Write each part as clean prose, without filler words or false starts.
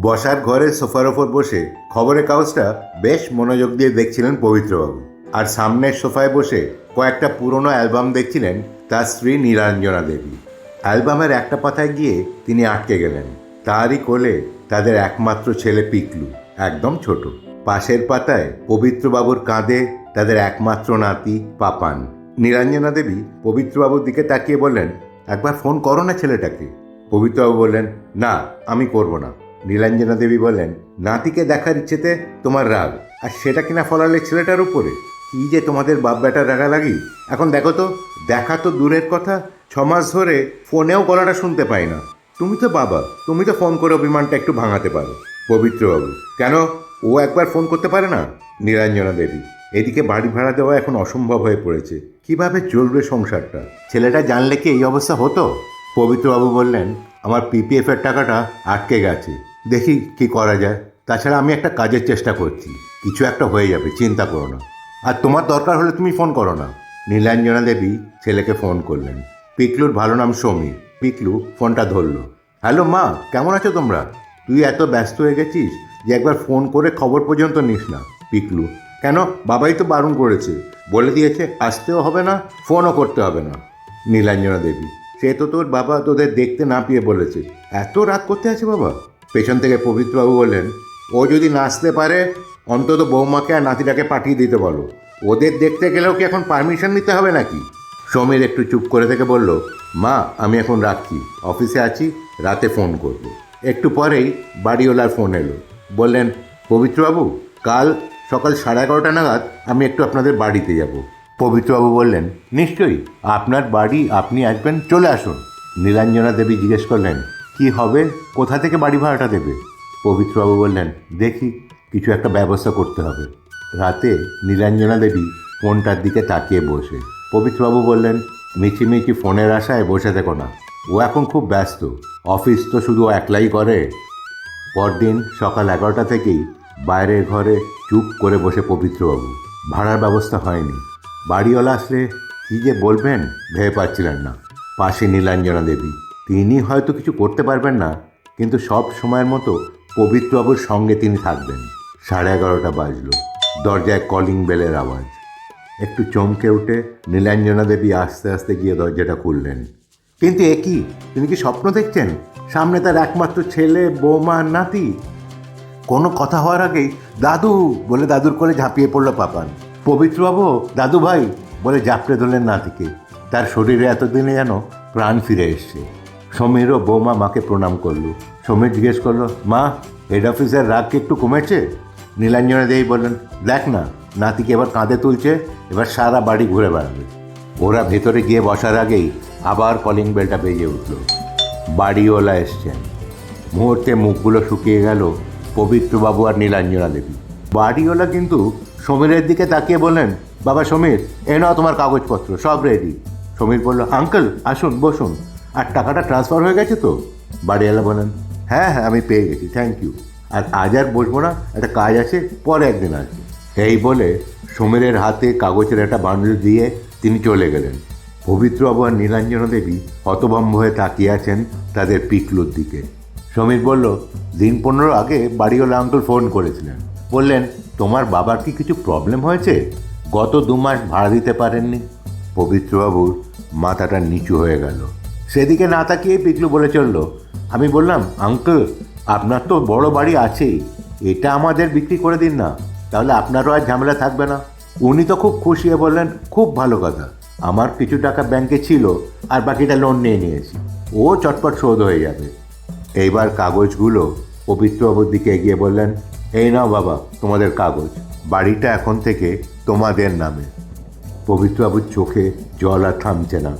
বসার ঘরে সোফার ওপর বসে খবরের কাগজটা বেশ মনোযোগ দিয়ে দেখছিলেন পবিত্রবাবু। আর সামনের সোফায় বসে কয়েকটা পুরনো অ্যালবাম দেখছিলেন তার স্ত্রী নীলাঞ্জনা দেবী। অ্যালবামের একটা পাতায় গিয়ে তিনি আটকে গেলেন। তারই কোলে তাদের একমাত্র ছেলে পিকলু, একদম ছোট। পাশের পাতায় পবিত্রবাবুর কাঁধে তাদের একমাত্র নাতি পাপান। নীলাঞ্জনা দেবী পবিত্রবাবুর দিকে তাকিয়ে বললেন, একবার ফোন করো না ছেলেটাকে। পবিত্রবাবু বললেন, না আমি করব না। নীলাঞ্জনা দেবী বললেন, নাতিকে দেখার ইচ্ছেতে তোমার রাগ, আর সেটা কিনা ফলালে ছেলেটার উপরে। কি যে তোমাদের বাপ বেটার রাগারাগি! এখন দেখো তো, দেখা তো দূরের কথা, 6 মাস ধরে ফোনেও গলাটা শুনতে পাই না। তুমি তো বাবা, তুমি তো ফোন করে অভিমানটা একটু ভাঙাতে পারো। পবিত্রবাবু, কেন ও একবার ফোন করতে পারে না? নীলাঞ্জনা দেবী, এদিকে বাড়ি ভাড়া দেওয়া এখন অসম্ভব হয়ে পড়েছে, কিভাবে চলবে সংসারটা? ছেলেটা জানলে কি এই অবস্থা হতো? পবিত্রবাবু বললেন, আমার পিপিএফের টাকাটা আটকে গেছে, দেখি কি করা যায়। তাছাড়া আমি একটা কাজের চেষ্টা করছি, কিছু একটা হয়ে যাবে, চিন্তা করো না। আর তোমার দরকার হলে তুমি ফোন করো না। নীলাঞ্জনা দেবী ছেলেকে ফোন করলেন। পিকলুর ভালো নাম সমীর। পিকলু ফোনটা ধরল। হ্যালো মা, কেমন আছো তোমরা? তুই এত ব্যস্ত হয়ে গেছিস যে একবার ফোন করে খবর পর্যন্ত নিস না। পিকলু, কেন? বাবাই তো বারণ করেছে, বলে দিয়েছে আসতেও হবে না, ফোনও করতে হবে না। নীলাঞ্জনা দেবী, সে তো তোর বাবা তোদের দেখতে না পেয়ে বলেছে, এত রাগ করতে আছে বাবা? পেছন থেকে পবিত্রবাবু বললেন, ও যদি না আসতে পারে অন্তত বৌমাকে আর নাতিটাকে পাঠিয়ে দিতে বলো। ওদের দেখতে গেলেও কি এখন পারমিশন নিতে হবে নাকি? সমীর একটু চুপ করে থেকে বলল, মা আমি এখন রাখছি, অফিসে আছি, রাতে ফোন করব। একটু পরেই বাড়িওয়ালার ফোন এলো। বললেন, পবিত্রবাবু, কাল সকাল 11:30 নাগাদ আমি একটু আপনাদের বাড়িতে যাব। পবিত্রবাবু বললেন, নিশ্চয়ই, আপনার বাড়ি, আপনি আসবেন, চলে আসুন। নীলাঞ্জনা দেবী জিজ্ঞেস করলেন, কি হবে, কোথা থেকে বাড়ি ভাড়াটা দেবে? পবিত্রবাবু বললেন, দেখি, কিছু একটা ব্যবস্থা করতে হবে। রাতে নীলাঞ্জনা দেবী ফোনটার দিকে তাকিয়ে বসে। পবিত্রবাবু বললেন, মিছিমিছি ফোনের আশায় বসে থেকো না, ও এখন খুব ব্যস্ত, অফিস তো শুধু একলাই করে। পরদিন সকাল 11টা থেকেই বাইরের ঘরে চুপ করে বসে পবিত্রবাবু। ভাড়ার ব্যবস্থা হয়নি। বাড়িওয়ালা আসলে কী যে বলবেন ভেবে পাচ্ছিলেন না। পাশে নীলাঞ্জনা দেবী, তিনি হয়তো কিছু করতে পারবেন না, কিন্তু সব সময়ের মতো পবিত্রবাবুর সঙ্গে তিনি থাকবেন। 11:30 বাজল। দরজায় কলিং বেলের আওয়াজ। একটু চমকে উঠে নীলাঞ্জনা দেবী আস্তে আস্তে গিয়ে দরজাটা খুললেন। কিন্তু এ কি, তিনি কি স্বপ্ন দেখছেন? সামনে তার একমাত্র ছেলে, বৌমা আর নাতি। কোনো কথা হওয়ার আগেই দাদু বলে দাদুর কোলে ঝাঁপিয়ে পড়ল পাপান। পবিত্রবাবু, দাদু ভাই বলে জাপড়ে ধরলেন নাতিকে। তার শরীরে এতদিনে যেন প্রাণ ফিরে এসছে। সমীরও বৌমা মাকে প্রণাম করল। সমীর জিজ্ঞেস করলো, মা, হেড অফিসের রাগ কি একটু কমেছে? নীলাঞ্জনা দেবী বললেন, দেখ না, নাতিকে এবার কাঁধে তুলছে, এবার সারা বাড়ি ঘুরে বেড়াবে। ওরা ভেতরে গিয়ে বসার আগেই আবার কলিং বেলটা বেজে উঠল। বাড়িওয়ালা এসছেন। মুহূর্তে মুখগুলো শুকিয়ে গেল পবিত্রবাবু আর নীলাঞ্জনা দেবী। বাড়িওয়ালা কিন্তু সমীরের দিকে তাকিয়ে বললেন, বাবা সমীর, এ নাও তোমার কাগজপত্র, সব রেডি। সমীর বলল, আঙ্কেল আসুন, বসুন। আর টাকাটা ট্রান্সফার হয়ে গেছে তো? বাড়িওয়ালা বলেন, হ্যাঁ হ্যাঁ, আমি পেয়ে গেছি, থ্যাংক ইউ। আর আজ আর বসবো না, একটা কাজ আছে, পরে একদিন আসবে। এই বলে সমীরের হাতে কাগজের একটা বান্ডেল দিয়ে তিনি চলে গেলেন। পবিত্রবাবু আর নীলাঞ্জনা দেবী হতভম্ব হয়ে তাকিয়ে আছেন তাদের পিকলুর দিকে। সমীর বলল, দিন 15 আগে বাড়িওয়ালা আঙ্কেল ফোন করেছিলেন, বললেন তোমার বাবার কি কিছু প্রবলেম হয়েছে, গত 2 মাস ভাড়া দিতে পারেননি। পবিত্রবাবুর মাথাটা নিচু হয়ে গেল। সেদিকে না তাকিয়ে পিকলু বলে চলল, আমি বললাম, আঙ্কেল আপনার তো বড় বাড়ি আছেই, এটা আমাদের বিক্রি করে দিন না, তাহলে আপনারও আর ঝামেলা থাকবে না। উনি তো খুব খুশি হয়ে বললেন, খুব ভালো কথা, আমার কিছু টাকা ব্যাংকে ছিল আর বাকিটা লোন নিয়ে নিয়েছি, ও চটপট শোধ হয়ে যাবে। এইবার কাগজগুলো পবিত্রবাবুর দিকে এগিয়ে বললেন, এই নাও বাবা তোমাদের কাগজ, বাড়িটা এখন থেকে তোমাদের নামে। পবিত্রবাবুর চোখে জল আর থামছে না।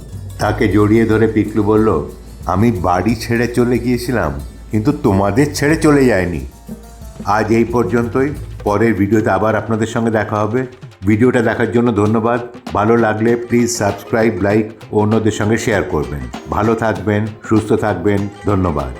তাকে জড়িয়ে ধরে পিকলু বলল, আমি বাড়ি ছেড়ে চলে গিয়েছিলাম, কিন্তু তোমাদের ছেড়ে চলে যায়নি। আজ এই পর্যন্তই। পরের ভিডিওতে আবার আপনাদের সঙ্গে দেখা হবে। ভিডিওটা দেখার জন্য ধন্যবাদ। ভালো লাগলে প্লিজ সাবস্ক্রাইব, লাইক ও অন্যদের সঙ্গে শেয়ার করবেন। ভালো থাকবেন, সুস্থ থাকবেন, ধন্যবাদ।